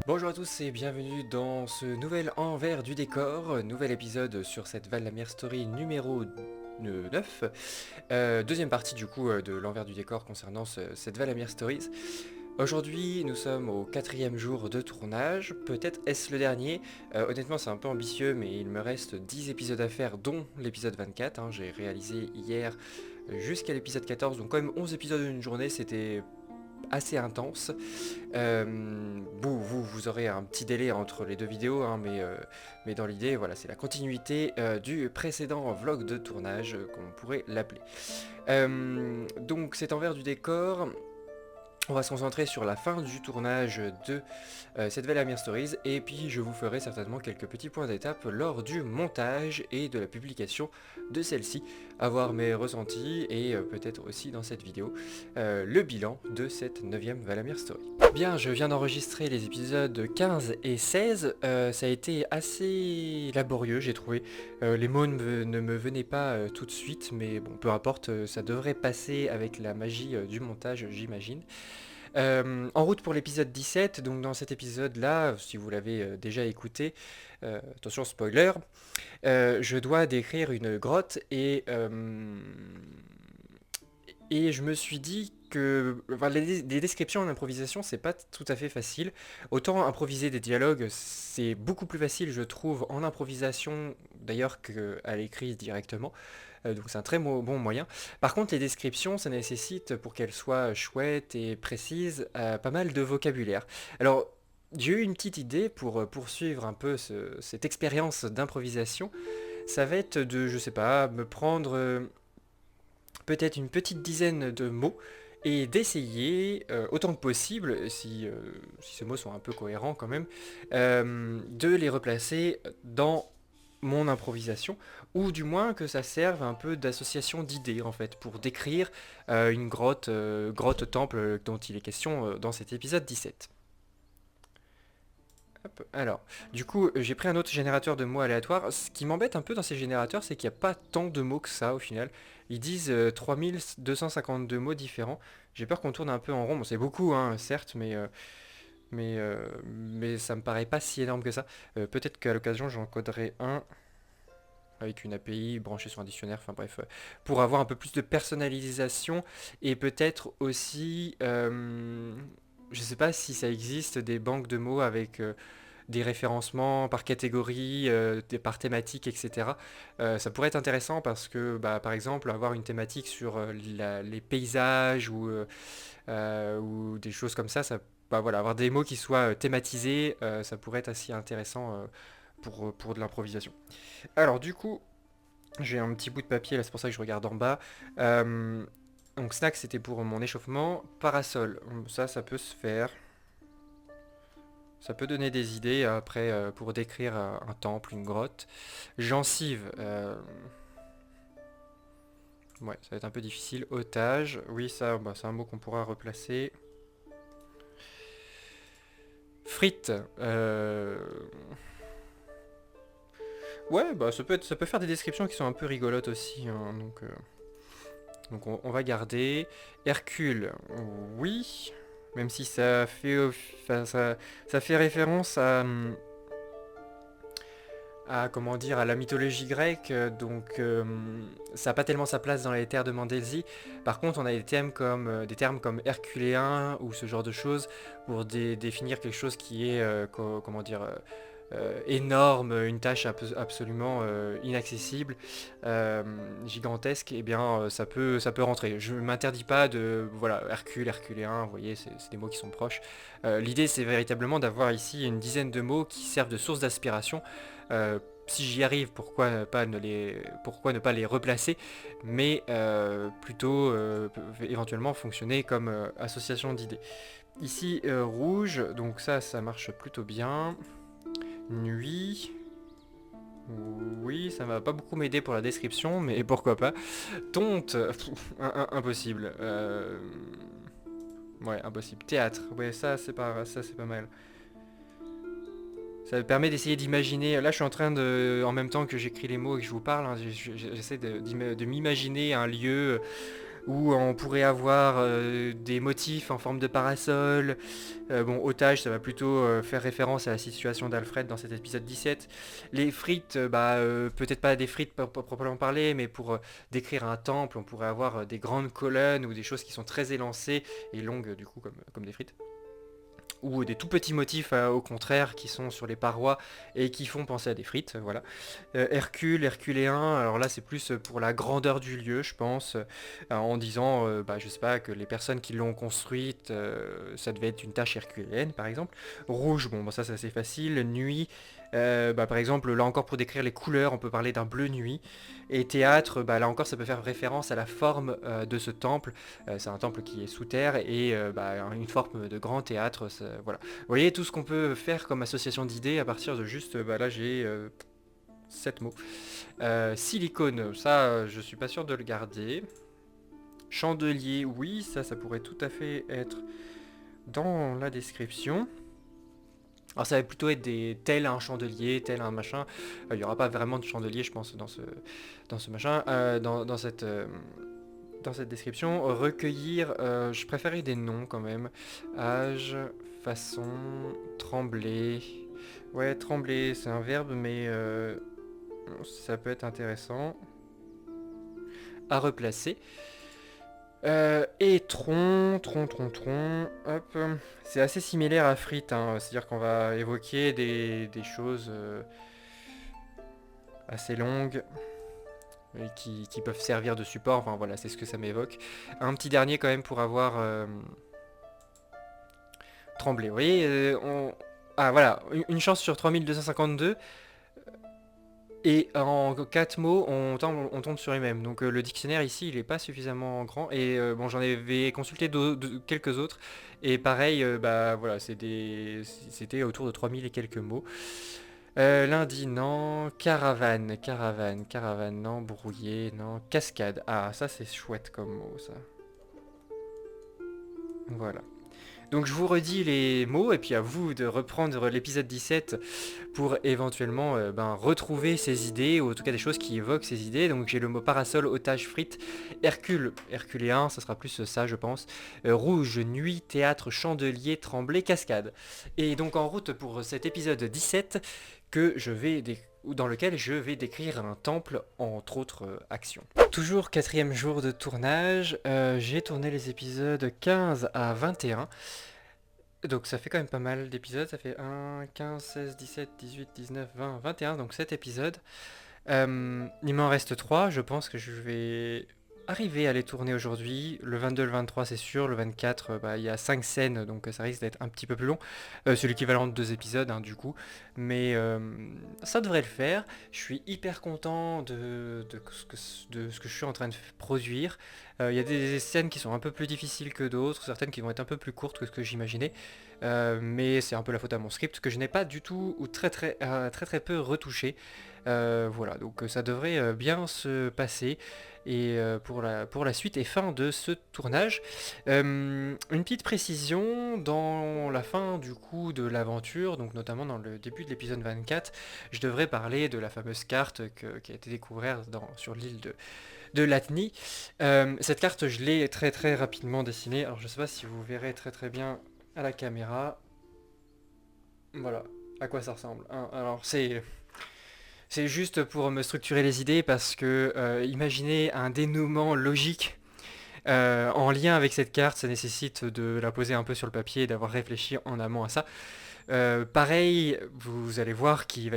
Bonjour à tous et bienvenue dans ce nouvel envers du décor, nouvel épisode sur cette Val la Mer Story numéro 9, deuxième partie du coup de l'envers du décor concernant cette Val la Mer Stories. Aujourd'hui nous sommes au 4e jour de tournage, peut-être est-ce le dernier. Honnêtement c'est un peu ambitieux mais il me reste 10 épisodes à faire dont l'épisode 24, j'ai réalisé hier jusqu'à l'épisode 14, donc quand même 11 épisodes d'une journée, c'était assez intense. Vous aurez un petit délai entre les deux vidéos, mais dans l'idée, voilà, c'est la continuité du précédent vlog de tournage, qu'on pourrait l'appeler. Donc cet envers du décor, on va se concentrer sur la fin du tournage de cette Valamir Stories et puis je vous ferai certainement quelques petits points d'étape lors du montage et de la publication de celle-ci, avoir mes ressentis et peut-être aussi dans cette vidéo le bilan de cette 9e Valamir Story. Bien, je viens d'enregistrer les épisodes 15 et 16, ça a été assez laborieux j'ai trouvé, les mots ne me venaient pas tout de suite, mais bon peu importe, ça devrait passer avec la magie du montage j'imagine. En route pour l'épisode 17, donc dans cet épisode-là, si vous l'avez déjà écouté, attention spoiler, je dois décrire une grotte et je me suis dit que enfin, les descriptions en improvisation, c'est pas tout à fait facile. Autant improviser des dialogues, c'est beaucoup plus facile, je trouve, en improvisation, d'ailleurs, qu'à l'écrit directement. Donc c'est un très bon moyen. Par contre, les descriptions, ça nécessite, pour qu'elles soient chouettes et précises, pas mal de vocabulaire. Alors, j'ai eu une petite idée pour poursuivre un peu cette expérience d'improvisation. Ça va être de, je sais pas, me prendre peut-être une petite dizaine de mots et d'essayer, autant que possible, si ces mots sont un peu cohérents quand même, de les replacer dans mon improvisation, ou du moins que ça serve un peu d'association d'idées en fait, pour décrire une grotte-temple dont il est question dans cet épisode 17. Hop, alors, du coup, j'ai pris un autre générateur de mots aléatoires. Ce qui m'embête un peu dans ces générateurs, c'est qu'il n'y a pas tant de mots que ça au final. Ils disent 3252 mots différents. J'ai peur qu'on tourne un peu en rond. Bon, c'est beaucoup, certes, mais ça me paraît pas si énorme que ça. Peut-être qu'à l'occasion, j'en coderai un avec une API branchée sur un dictionnaire, enfin bref, pour avoir un peu plus de personnalisation et peut-être aussi, je sais pas si ça existe, des banques de mots avec des référencements par catégorie, par thématique, etc. Ça pourrait être intéressant parce que, bah, par exemple, avoir une thématique sur les paysages ou des choses comme ça, bah, voilà, avoir des mots qui soient thématisés, ça pourrait être assez intéressant pour de l'improvisation. Alors du coup, j'ai un petit bout de papier, là c'est pour ça que je regarde en bas. Euh, donc snack c'était pour mon échauffement. Parasol, ça peut se faire. Ça peut donner des idées après pour décrire un temple, une grotte. Gencive, ouais, ça va être un peu difficile. Otage, oui ça, bah, c'est un mot qu'on pourra replacer. Frites, ouais, bah ça peut faire des descriptions qui sont un peu rigolotes aussi, donc on va garder. Hercule, oui, même si enfin, ça fait référence à, comment dire, à la mythologie grecque, donc ça n'a pas tellement sa place dans les terres de Mandelsi. Par contre, on a des termes comme herculéen ou ce genre de choses pour définir quelque chose qui est, comment dire, énorme, une tâche absolument inaccessible, gigantesque, et eh bien ça peut rentrer. Je ne m'interdis pas de, voilà, Hercule, Herculéen, vous voyez, c'est des mots qui sont proches. L'idée c'est véritablement d'avoir ici une dizaine de mots qui servent de source d'aspiration. Si j'y arrive, pourquoi ne pas les replacer, mais plutôt éventuellement fonctionner comme association d'idées. Ici, rouge, donc ça marche plutôt bien. Nuit. Oui, ça va pas beaucoup m'aider pour la description, mais pourquoi pas. Tonte, impossible. Ouais, impossible. Théâtre, ouais, ça c'est pas mal. Ça me permet d'essayer d'imaginer. Là, je suis en train de, en même temps que j'écris les mots et que je vous parle, j'essaie de m'imaginer un lieu où on pourrait avoir des motifs en forme de parasol. Bon, otage, ça va plutôt faire référence à la situation d'Alfred dans cet épisode 17. Les frites, peut-être pas des frites proprement parler, mais pour décrire un temple, on pourrait avoir des grandes colonnes ou des choses qui sont très élancées et longues du coup comme des frites. Ou des tout petits motifs au contraire qui sont sur les parois et qui font penser à des frites, voilà. Hercule, Herculéen, alors là c'est plus pour la grandeur du lieu je pense, en disant, je sais pas, que les personnes qui l'ont construite, ça devait être une tâche herculéenne par exemple. Rouge, bon ça c'est assez facile. Nuit, par exemple là encore pour décrire les couleurs on peut parler d'un bleu nuit. Et théâtre, là encore ça peut faire référence à la forme de ce temple. C'est un temple qui est sous terre et une forme de grand théâtre, voilà. Vous voyez tout ce qu'on peut faire comme association d'idées à partir de juste, là j'ai 7 mots. Silicone, ça je suis pas sûr de le garder. Chandelier, oui, ça pourrait tout à fait être dans la description. Alors ça va plutôt être tel un chandelier, tel un machin. Il n'y aura pas vraiment de chandelier je pense dans ce machin, dans cette description. Recueillir, je préférais des noms quand même. Âge, façon, trembler. Ouais, trembler, c'est un verbe, mais ça peut être intéressant. À replacer. Et tronc, hop. C'est assez similaire à frite, hein. C'est-à-dire qu'on va évoquer des choses assez longues et qui peuvent servir de support. Enfin voilà, c'est ce que ça m'évoque. Un petit dernier quand même pour avoir tremblé. Vous voyez, ah voilà, une chance sur 3252. Et en 4 mots, on tombe sur les mêmes. Donc le dictionnaire ici, il n'est pas suffisamment grand. Et bon, j'en avais consulté quelques autres. Et pareil, voilà, c'était autour de 3000 et quelques mots. Lundi, non. Caravane, non. Brouillé, non. Cascade. Ah, ça c'est chouette comme mot, ça. Voilà. Donc je vous redis les mots et puis à vous de reprendre l'épisode 17 pour éventuellement retrouver ces idées ou en tout cas des choses qui évoquent ces idées. Donc j'ai le mot parasol, otage, frite, Hercule, herculéen, ça sera plus ça je pense. Rouge, nuit, théâtre, chandelier, tremblay, cascade. Et donc en route pour cet épisode 17 dans lequel je vais décrire un temple entre autres actions. Toujours quatrième jour de tournage, j'ai tourné les épisodes 15 à 21. Donc ça fait quand même pas mal d'épisodes, ça fait 1, 15, 16, 17, 18, 19, 20, 21, donc 7 épisodes. Il m'en reste 3, je pense que je vais arriver à les tourner aujourd'hui. Le 22 et le 23 c'est sûr, le 24 il y a 5 scènes donc ça risque d'être un petit peu plus long. C'est l'équivalent de 2 épisodes du coup. Mais ça devrait le faire. Je suis hyper content de ce que je suis en train de produire. Il y a des scènes qui sont un peu plus difficiles que d'autres, certaines qui vont être un peu plus courtes que ce que j'imaginais. Mais c'est un peu la faute à mon script que je n'ai pas du tout ou très peu retouché. Voilà, donc ça devrait bien se passer et pour la suite et fin de ce tournage. Une petite précision, dans la fin du coup de l'aventure, donc notamment dans le début de l'épisode 24, je devrais parler de la fameuse carte qui a été découverte sur l'île de Latny. Cette carte, je l'ai très rapidement dessinée, alors je sais pas si vous verrez très bien à la caméra. Voilà, à quoi ça ressemble, hein. Alors c'est juste pour me structurer les idées parce que imaginez un dénouement logique en lien avec cette carte, ça nécessite de la poser un peu sur le papier et d'avoir réfléchi en amont à ça. Pareil, vous allez voir il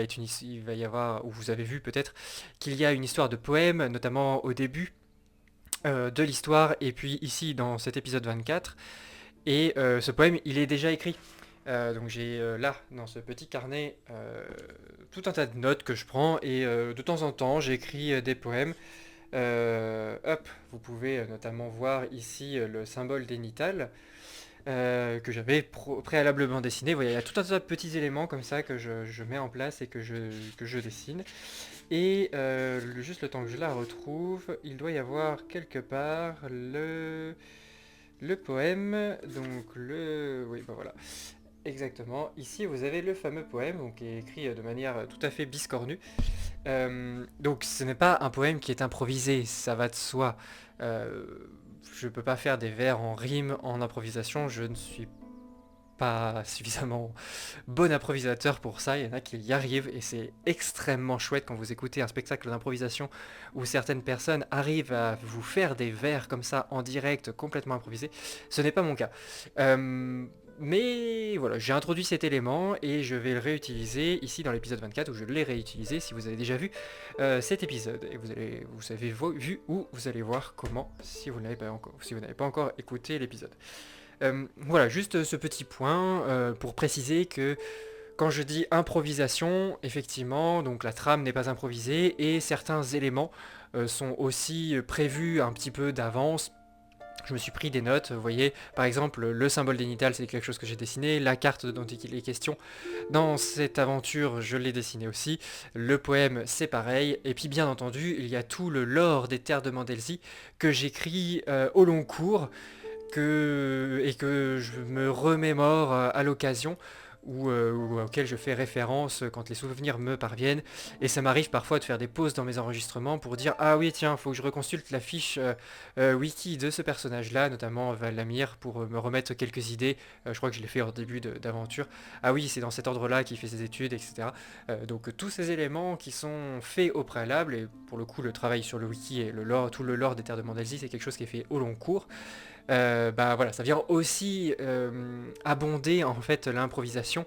va y avoir, ou vous avez vu peut-être, qu'il y a une histoire de poème, notamment au début de l'histoire, et puis ici dans cet épisode 24. Et ce poème, il est déjà écrit. Donc j'ai là, dans ce petit carnet, tout un tas de notes que je prends et de temps en temps j'écris des poèmes. Hop, vous pouvez notamment voir ici le symbole d'Enital que j'avais préalablement dessiné. Vous voyez, il y a tout un tas de petits éléments comme ça que je mets en place et que je dessine. Et juste le temps que je la retrouve, il doit y avoir quelque part le poème. Donc oui, voilà. Exactement. Ici, vous avez le fameux poème, donc, qui est écrit de manière tout à fait biscornue. Donc, ce n'est pas un poème qui est improvisé, ça va de soi. je peux pas faire des vers en rime en improvisation, je ne suis pas suffisamment bon improvisateur pour ça, il y en a qui y arrivent et c'est extrêmement chouette quand vous écoutez un spectacle d'improvisation où certaines personnes arrivent à vous faire des vers comme ça en direct complètement improvisés. Ce n'est pas mon cas. Euh, mais voilà, j'ai introduit cet élément et je vais le réutiliser ici dans l'épisode 24 où je l'ai réutilisé si vous avez déjà vu cet épisode et vous avez vu ou vous allez voir comment si vous n'avez pas encore écouté l'épisode. Voilà, juste ce petit point pour préciser que quand je dis improvisation, effectivement, donc la trame n'est pas improvisée et certains éléments sont aussi prévus un petit peu d'avance. Je me suis pris des notes, vous voyez, par exemple, le symbole d'énital, c'est quelque chose que j'ai dessiné, la carte dont il est question dans cette aventure, je l'ai dessiné aussi, le poème, c'est pareil, et puis bien entendu, il y a tout le lore des terres de Mandelsi que j'écris au long cours, et que je me remémore à l'occasion ou auquel je fais référence quand les souvenirs me parviennent. Et ça m'arrive parfois de faire des pauses dans mes enregistrements pour dire ah oui tiens, faut que je reconsulte la fiche wiki de ce personnage-là, notamment Valamir, pour me remettre quelques idées. Je crois que je l'ai fait en début d'aventure. Ah oui, c'est dans cet ordre-là qu'il fait ses études, etc. Donc tous ces éléments qui sont faits au préalable, et pour le coup le travail sur le wiki et le lore, tout le lore des terres de Mandelsi, c'est quelque chose qui est fait au long cours. Bah voilà, ça vient aussi abonder en fait l'improvisation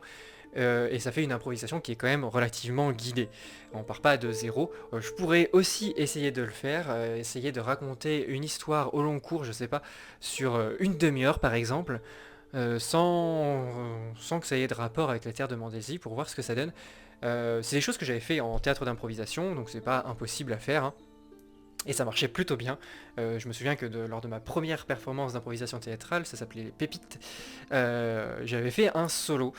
et ça fait une improvisation qui est quand même relativement guidée. On part pas de zéro. Je pourrais aussi essayer de le faire, essayer de raconter une histoire au long cours, je sais pas, sur une demi-heure par exemple, sans que ça ait de rapport avec la terre de Mandésie pour voir ce que ça donne. C'est des choses que j'avais fait en théâtre d'improvisation, donc c'est pas impossible à faire, hein. Et ça marchait plutôt bien. Je me souviens que lors de ma première performance d'improvisation théâtrale, ça s'appelait les Pépites, j'avais fait un solo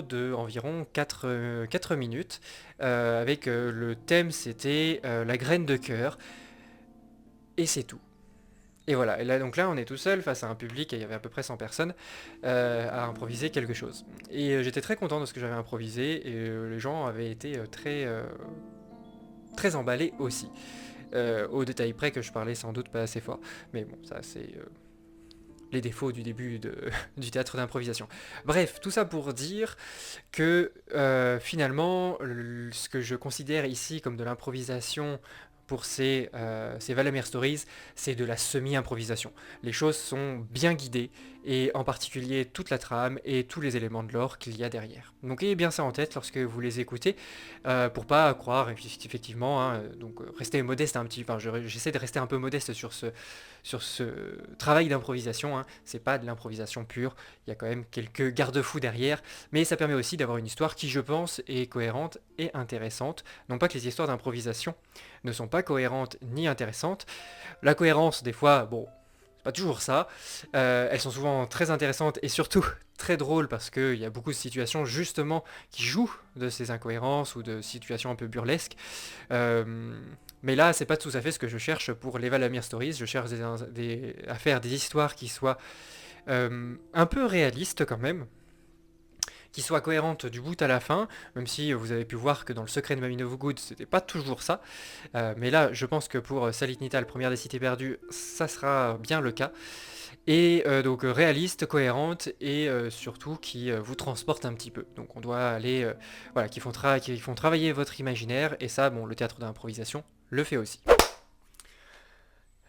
de environ 4 minutes, avec le thème c'était la graine de cœur, et c'est tout. Et voilà, et là, donc là on est tout seul face à un public, et il y avait à peu près 100 personnes, à improviser quelque chose. Et j'étais très content de ce que j'avais improvisé, et les gens avaient été très emballés aussi. Au détail près que je parlais sans doute pas assez fort. Mais bon, ça c'est les défauts du début du théâtre d'improvisation. Bref, tout ça pour dire que finalement, ce que je considère ici comme de l'improvisation pour ces Valamir Stories, c'est de la semi-improvisation. Les choses sont bien guidées, et en particulier toute la trame et tous les éléments de lore qu'il y a derrière. Donc ayez bien ça en tête lorsque vous les écoutez, pour pas croire, effectivement, hein, donc restez modeste un petit peu, enfin, j'essaie de rester un peu modeste sur ce travail d'improvisation, hein. C'est pas de l'improvisation pure, il y a quand même quelques garde-fous derrière, mais ça permet aussi d'avoir une histoire qui, je pense, est cohérente et intéressante. Non pas que les histoires d'improvisation ne sont pas cohérentes ni intéressantes. La cohérence, des fois, bon, c'est pas toujours ça. Elles sont souvent très intéressantes et surtout très drôles parce qu'il y a beaucoup de situations justement qui jouent de ces incohérences ou de situations un peu burlesques. Mais là, c'est pas tout à fait ce que je cherche pour les Valamir Stories. Je cherche à faire des histoires qui soient un peu réalistes quand même, qui soit cohérente du bout à la fin, même si vous avez pu voir que dans le secret de Mummy of Good, c'était pas toujours ça. Mais là, je pense que pour Salit Nital, première des cités perdues, ça sera bien le cas. Et donc réaliste, cohérente et surtout qui vous transporte un petit peu. Donc on doit aller, voilà, qui font travailler votre imaginaire, et ça, bon, le théâtre d'improvisation le fait aussi.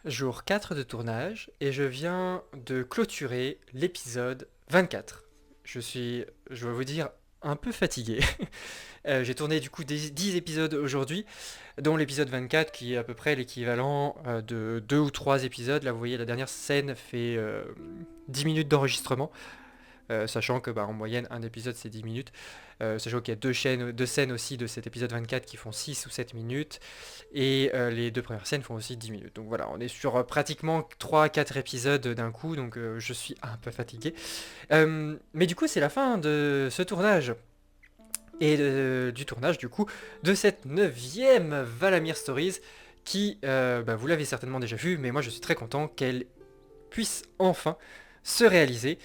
Jour 4 de tournage, et je viens de clôturer l'épisode 24. Je vais vous dire, un peu fatigué. J'ai tourné du coup 10 épisodes aujourd'hui, dont l'épisode 24 qui est à peu près l'équivalent de 2 ou 3 épisodes. Là vous voyez, la dernière scène fait 10 minutes d'enregistrement. Sachant que en moyenne un épisode c'est 10 minutes, sachant qu'il y a deux scènes aussi de cet épisode 24 qui font 6 ou 7 minutes, et les deux premières scènes font aussi 10 minutes. Donc voilà, on est sur pratiquement 3-4 épisodes d'un coup, donc je suis un peu fatigué. Mais du coup c'est la fin de ce tournage, et du tournage du coup de cette 9e Valamir Stories, qui, vous l'avez certainement déjà vu, mais moi je suis très content qu'elle puisse enfin se réaliser.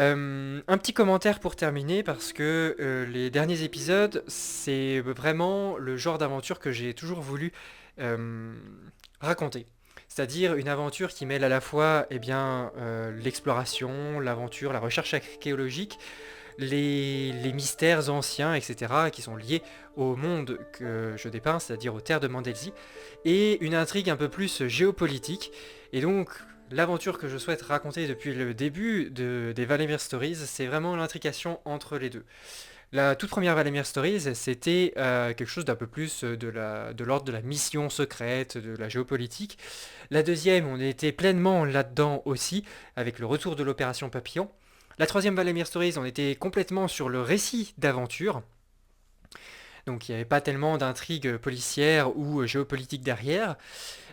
Un petit commentaire pour terminer, parce que les derniers épisodes, c'est vraiment le genre d'aventure que j'ai toujours voulu raconter. C'est-à-dire une aventure qui mêle à la fois l'exploration, l'aventure, la recherche archéologique, les mystères anciens, etc., qui sont liés au monde que je dépeins, c'est-à-dire aux terres de Mandelsi, et une intrigue un peu plus géopolitique. Et donc, l'aventure que je souhaite raconter depuis le début des Valemir Stories, c'est vraiment l'intrication entre les deux. La toute première Valemir Stories, c'était quelque chose d'un peu plus de l'ordre de la mission secrète, de la géopolitique. La deuxième, on était pleinement là-dedans aussi, avec le retour de l'opération Papillon. La troisième Valemir Stories, on était complètement sur le récit d'aventure. Donc il n'y avait pas tellement d'intrigue policière ou géopolitique derrière.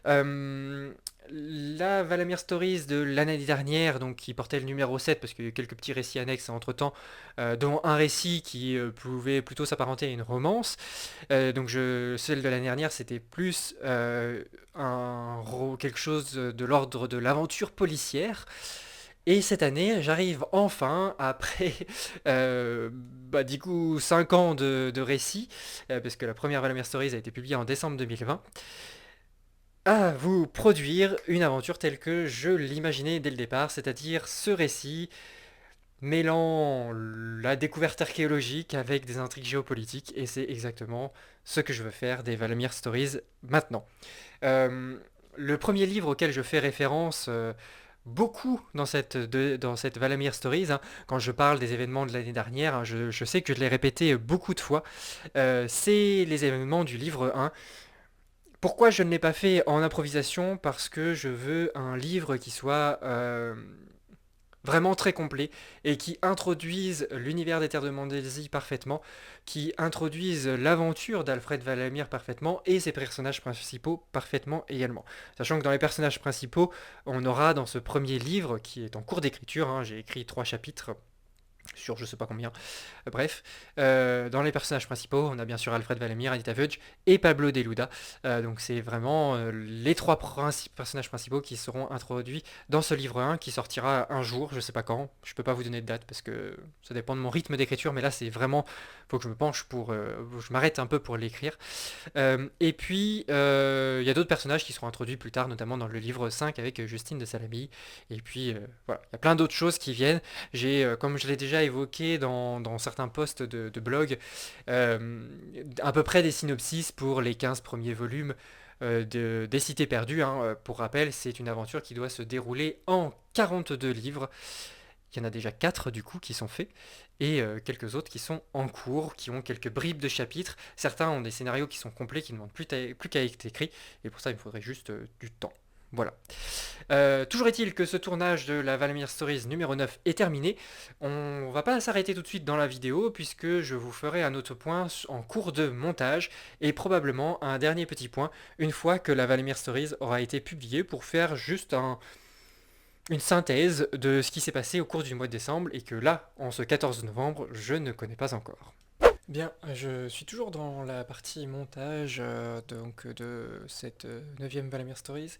Euh, la Valamir Stories de l'année dernière, donc qui portait le numéro 7, parce qu'il y a eu quelques petits récits annexes entre-temps, dont un récit qui pouvait plutôt s'apparenter à une romance. Celle de l'année dernière, c'était plus quelque chose de l'ordre de l'aventure policière. Et cette année, j'arrive enfin, après du coup 5 ans de récit, parce que la première Valamir Stories a été publiée en décembre 2020, à vous produire une aventure telle que je l'imaginais dès le départ, c'est-à-dire ce récit mêlant la découverte archéologique avec des intrigues géopolitiques, et c'est exactement ce que je veux faire des Valamir Stories maintenant. Euh, le premier livre auquel je fais référence beaucoup dans cette Valamir Stories, hein, quand je parle des événements de l'année dernière, hein, je sais que je l'ai répété beaucoup de fois, c'est les événements du livre 1. Pourquoi je ne l'ai pas fait en improvisation? Parce que je veux un livre qui soit vraiment très complet et qui introduise l'univers des Terres de Mandelsi parfaitement, qui introduise l'aventure d'Alfred Valamir parfaitement et ses personnages principaux parfaitement également. Sachant que dans les personnages principaux, on aura dans ce premier livre qui est en cours d'écriture, hein, j'ai écrit 3 chapitres sur je sais pas combien. Bref, dans les personnages principaux, on a bien sûr Alfred Valamir, Anita Vudge et Pablo Deluda. Donc c'est vraiment les personnages principaux qui seront introduits dans ce livre 1 qui sortira un jour, je sais pas quand. Je peux pas vous donner de date parce que ça dépend de mon rythme d'écriture, mais là c'est vraiment, faut que je me penche je m'arrête un peu pour l'écrire. Il y a d'autres personnages qui seront introduits plus tard, notamment dans le livre 5 avec Justine de Salami. Et puis, voilà, il y a plein d'autres choses qui viennent. Comme je l'ai déjà évoqué dans certains posts de blog, euh, à peu près des synopsis pour les 15 premiers volumes des Cités Perdues, hein. Pour rappel, c'est une aventure qui doit se dérouler en 42 livres. Il y en a déjà 4 du coup qui sont faits et quelques autres qui sont en cours, qui ont quelques bribes de chapitres. Certains ont des scénarios qui sont complets, qui ne demandent plus qu'à être écrits et pour ça il me faudrait juste du temps. Voilà. Toujours est-il que ce tournage de la Valamir Stories numéro 9 est terminé. On va pas s'arrêter tout de suite dans la vidéo puisque je vous ferai un autre point en cours de montage et probablement un dernier petit point une fois que la Valamir Stories aura été publiée pour faire juste une synthèse de ce qui s'est passé au cours du mois de décembre et que là, en ce 14 novembre, je ne connais pas encore. Bien, je suis toujours dans la partie montage de cette 9e Valamir Stories.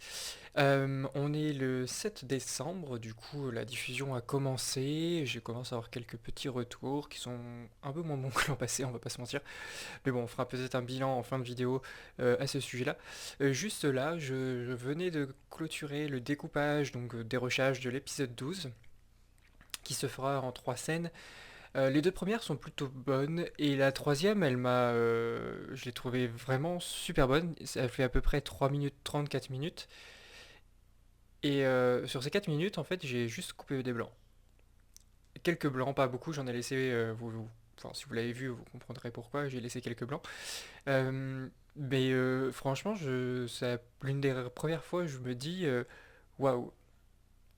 On est le 7 décembre, du coup la diffusion a commencé, j'ai commencé à avoir quelques petits retours qui sont un peu moins bons que l'an passé, on va pas se mentir. Mais bon, on fera peut-être un bilan en fin de vidéo à ce sujet-là. Juste là, je venais de clôturer le découpage, donc dérochage de l'épisode 12, qui se fera en 3 scènes. Les 2 premières sont plutôt bonnes et la troisième, je l'ai trouvée vraiment super bonne. Elle fait à peu près 3 minutes 30, 4 minutes. Et sur ces 4 minutes, en fait, j'ai juste coupé des blancs. Quelques blancs, pas beaucoup, j'en ai laissé, enfin, si vous l'avez vu, vous comprendrez pourquoi, j'ai laissé quelques blancs. Franchement, c'est l'une des premières fois où je me dis, waouh,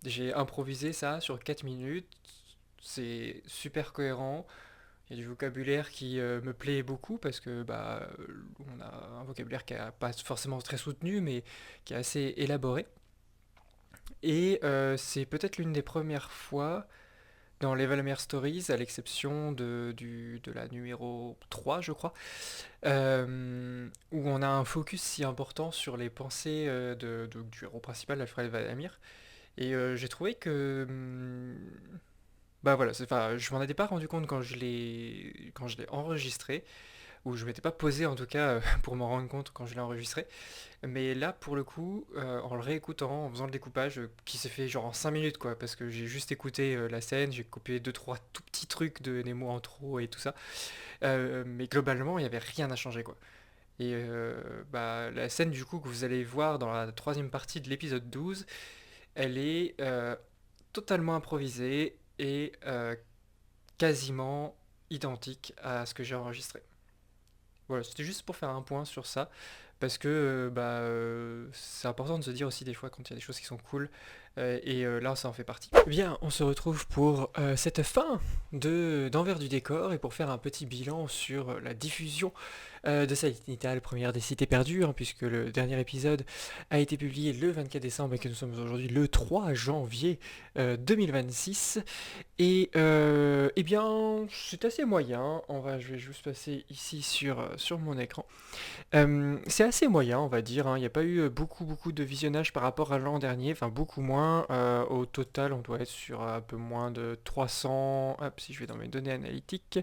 j'ai improvisé ça sur 4 minutes, c'est super cohérent. Il y a du vocabulaire qui me plaît beaucoup parce que on a un vocabulaire qui n'est pas forcément très soutenu mais qui est assez élaboré. Et c'est peut-être l'une des premières fois dans les Valamir Stories, à l'exception de la numéro 3 je crois, où on a un focus si important sur les pensées du héros principal, Alfred Valamir. Et j'ai trouvé que bah voilà, enfin, je m'en étais pas rendu compte quand je l'ai enregistré, où je m'étais pas posé en tout cas pour m'en rendre compte quand je l'ai enregistré. Mais là, pour le coup, en le réécoutant, en faisant le découpage, qui s'est fait genre en 5 minutes quoi, parce que j'ai juste écouté la scène, j'ai copié deux trois tout petits trucs de Nemo en trop et tout ça. Mais globalement, il n'y avait rien à changer quoi. Et bah, la scène du coup que vous allez voir dans la troisième partie de l'épisode 12, elle est totalement improvisée et quasiment identique à ce que j'ai enregistré. Voilà, c'était juste pour faire un point sur ça, parce que bah, c'est important de se dire aussi des fois quand il y a des choses qui sont cool, et là ça en fait partie. Bien, on se retrouve pour cette fin d'envers du décor et pour faire un petit bilan sur la diffusion de Salinital, première des cités perdues, hein, puisque le dernier épisode a été publié le 24 décembre et que nous sommes aujourd'hui le 3 janvier 2026. Et eh bien, c'est assez moyen. Je vais juste passer ici sur mon écran. C'est assez moyen, on va dire, hein. Il n'y a pas eu beaucoup de visionnage par rapport à l'an dernier, enfin beaucoup moins. Au total, on doit être sur un peu moins de 300. Hop, si je vais dans mes données analytiques.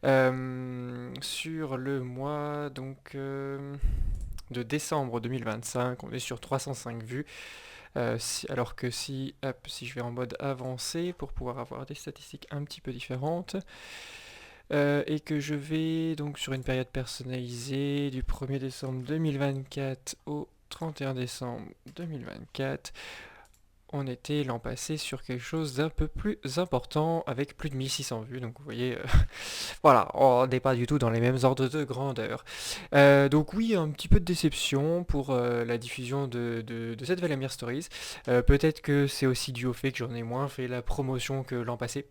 Sur le mois donc de décembre 2025, on est sur 305 vues. Alors que si je vais en mode avancé pour pouvoir avoir des statistiques un petit peu différentes, et que je vais donc sur une période personnalisée du 1er décembre 2024 au 31 décembre 2024, on était l'an passé sur quelque chose d'un peu plus important avec plus de 1600 vues. Donc vous voyez, voilà, on n'est pas du tout dans les mêmes ordres de grandeur. Donc oui, un petit peu de déception pour la diffusion de cette Valamir Stories. Peut-être que c'est aussi dû au fait que j'en ai moins fait la promotion que l'an passé.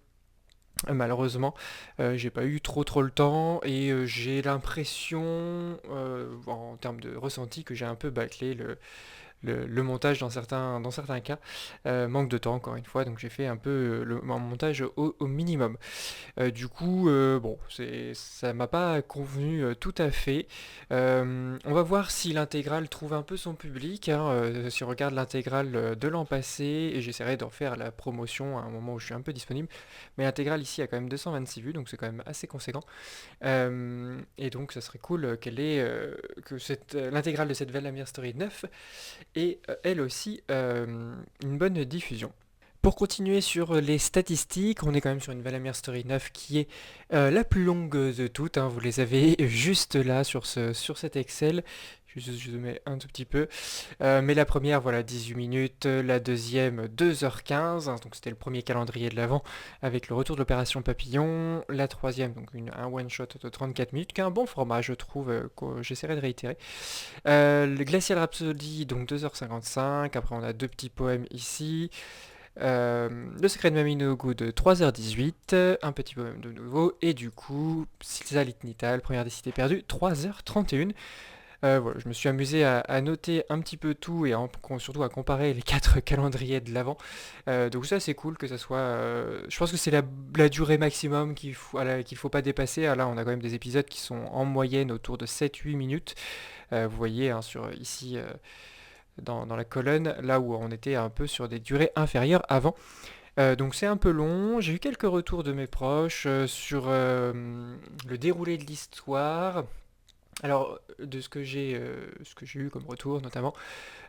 Malheureusement, j'ai pas eu trop le temps et j'ai l'impression, en termes de ressenti, que j'ai un peu bâclé le montage dans certains cas. Manque de temps encore une fois, donc j'ai fait un peu mon montage au minimum. Du coup, bon, ça m'a pas convenu tout à fait. On va voir si l'intégrale trouve un peu son public, hein, si on regarde l'intégrale de l'an passé, et j'essaierai d'en faire la promotion à un moment où je suis un peu disponible. Mais l'intégrale ici a quand même 226 vues, donc c'est quand même assez conséquent. Et donc ça serait cool que l'intégrale de cette Valamir Story 9 ait elle aussi une bonne diffusion. Pour continuer sur les statistiques, on est quand même sur une Valamir Story 9 qui est la plus longue de toutes, hein. Vous les avez juste là sur cet Excel. Je mets un tout petit peu. Mais la première, voilà, 18 minutes. La deuxième, 2h15. Hein, donc c'était le premier calendrier de l'avant avec le retour de l'opération Papillon. La troisième, donc un one-shot de 34 minutes, qui est un bon format, je trouve, que j'essaierai de réitérer. Le Glacial Rhapsody, donc 2h55. Après, on a deux petits poèmes ici. Le secret de Mamie No Good 3h18, un petit poème de nouveau, et du coup, Silsalit Nital, première des cités perdues, 3h31. Voilà, je me suis amusé à noter un petit peu tout et surtout à comparer les quatre calendriers de l'avant. Donc ça c'est cool que ça soit... je pense que c'est la durée maximum qu'il faut pas dépasser. Ah, là on a quand même des épisodes qui sont en moyenne autour de 7-8 minutes. Vous voyez hein, ici dans la colonne, là où on était un peu sur des durées inférieures avant. Donc c'est un peu long, j'ai eu quelques retours de mes proches sur le déroulé de l'histoire. Alors, de ce que j'ai eu comme retour notamment,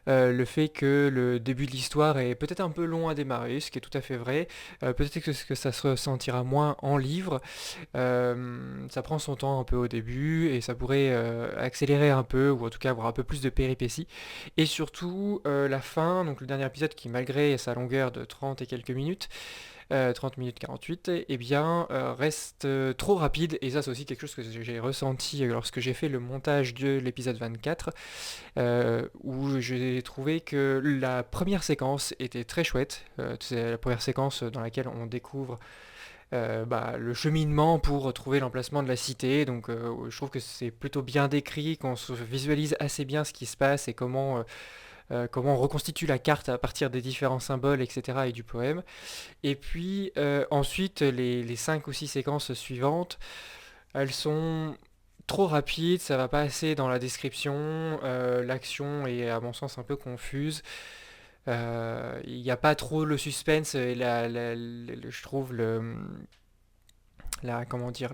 le fait que le début de l'histoire est peut-être un peu long à démarrer, ce qui est tout à fait vrai. Peut-être que ça se ressentira moins en livre. Ça prend son temps un peu au début et ça pourrait accélérer un peu ou en tout cas avoir un peu plus de péripéties. Et surtout la fin, donc le dernier épisode qui malgré sa longueur de 30 et quelques minutes, 30 minutes 48, eh bien, reste trop rapide. Et ça, c'est aussi quelque chose que j'ai ressenti lorsque j'ai fait le montage de l'épisode 24, où j'ai trouvé que la première séquence était très chouette. C'est la première séquence dans laquelle on découvre le cheminement pour trouver l'emplacement de la cité. Donc je trouve que c'est plutôt bien décrit, qu'on se visualise assez bien ce qui se passe et comment on reconstitue la carte à partir des différents symboles, etc. et du poème. Et puis ensuite, les 5 ou 6 séquences suivantes, elles sont trop rapides, ça va pas assez dans la description, l'action est à mon sens un peu confuse. Il n'y a pas trop le suspense et je trouve comment dire,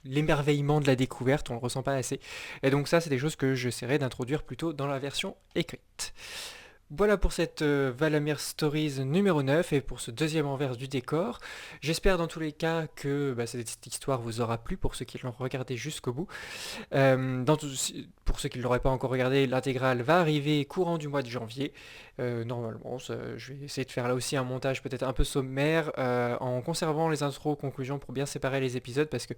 l'émerveillement de la découverte, on le ressent pas assez. Et donc ça, c'est des choses que j'essaierai d'introduire plutôt dans la version écrite. Voilà pour cette Valamir Stories numéro 9 et pour ce deuxième envers du décor. J'espère dans tous les cas que cette histoire vous aura plu pour ceux qui l'ont regardé jusqu'au bout. Pour ceux qui ne l'auraient pas encore regardé, l'intégrale va arriver courant du mois de janvier. Normalement, je vais essayer de faire là aussi un montage peut-être un peu sommaire en conservant les intros, conclusions pour bien séparer les épisodes parce que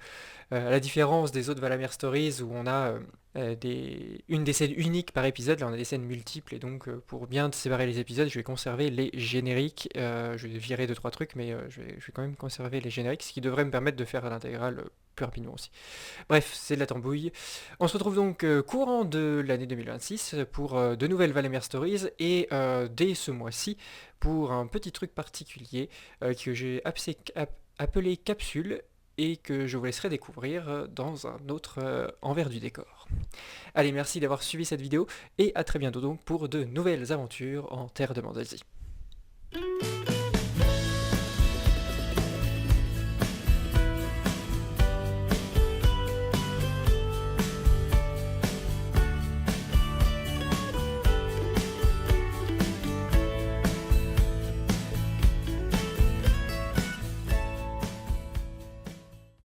à la différence des autres Valamir Stories où on a une des scènes uniques par épisode, là on a des scènes multiples et donc pour bien séparer les épisodes, je vais conserver les génériques. Je vais virer 2-3 trucs, mais je vais quand même conserver les génériques, ce qui devrait me permettre de faire l'intégrale plus rapidement aussi. Bref, c'est de la tambouille. On se retrouve donc courant de l'année 2026 pour de nouvelles Valamir Stories et dès ce mois-ci pour un petit truc particulier que j'ai appelé Capsule et que je vous laisserai découvrir dans un autre envers du décor. Allez, merci d'avoir suivi cette vidéo et à très bientôt donc pour de nouvelles aventures en terre de Mandelzy.